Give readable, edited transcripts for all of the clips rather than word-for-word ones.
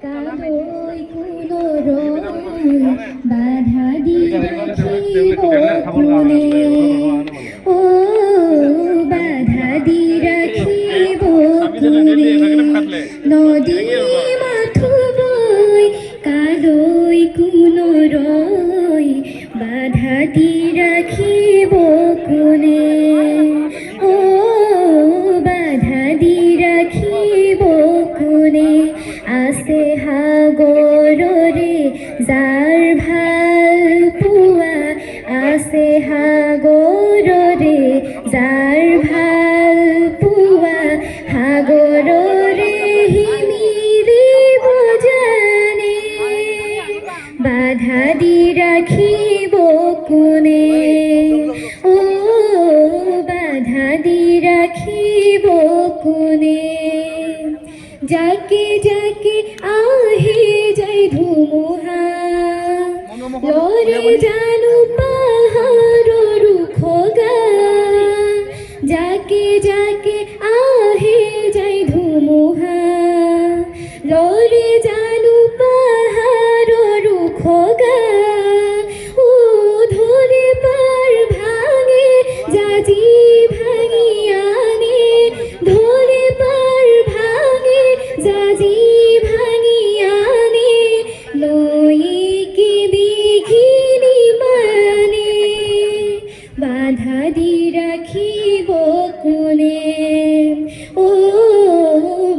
কাদয় কোনো রয় বাধা দিয়ে রাখিব কোনে ও বাধা দিয়ে রাখিব কোনে নদী মাথু বই কাদয় কোনো রয় বাধা দিয়ে রাখিব কোনে ও বাধা দিয়ে রাখিব কোনে আছে সাগৰৰে যাৰ ভাল পোৱা আছে সাগৰৰে যাৰ ভাল পোৱা সাগৰৰে হিমিৰিব জানে বাধা দি ৰাখিব কোনে ও বাধা দি ৰাখিব কোনে যাকে যাকে আহে যায় ধুমুহা লৰে জানো পাহাৰৰ খগা যাকে যাকে আহে যায় ধুমুহা লৰে জানো পাহাৰৰ খগা ও ধৰে পাৰ ভাঙে জাজি ভাঙি আনে ধৰে পাৰ ভাঙে জাজি ভাঙি আনে নৈকি বিঘিনি মানে বাধা দি ৰাখিব কোনে ও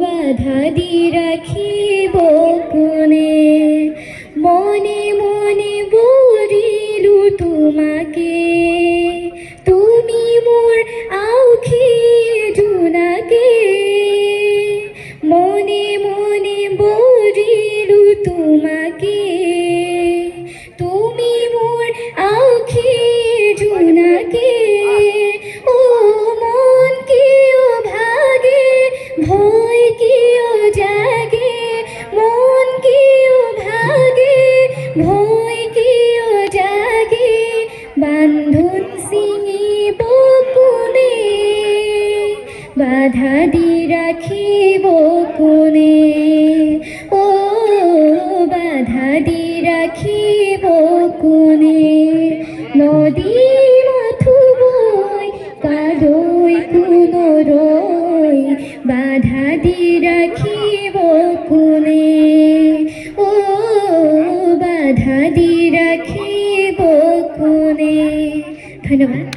বাধা দি ৰাখিব কোনে মনে মনে বৰিলো তোমাকে তুমি মোৰ আউখি জোনাকে মনে মনে বৰিলো তোমাকে তুমি মোৰ আউখি জোনাকে ও মন কিয় ভাগে ভয় কিয় জাগে মন কিয় ভাগে ভয় কিয় জাগে বান্ধোন ছিঙিব কোনে বাধা দি ৰাখিব কোনে ও বাধা দি ৰাখিব কোনে নদী মাথো বৈ কাদৈ কোনো ৰয় বাধা দি ৰাখিব কোনে ও বাধা দি ৰাখিব কোনে ধন্যবাদ।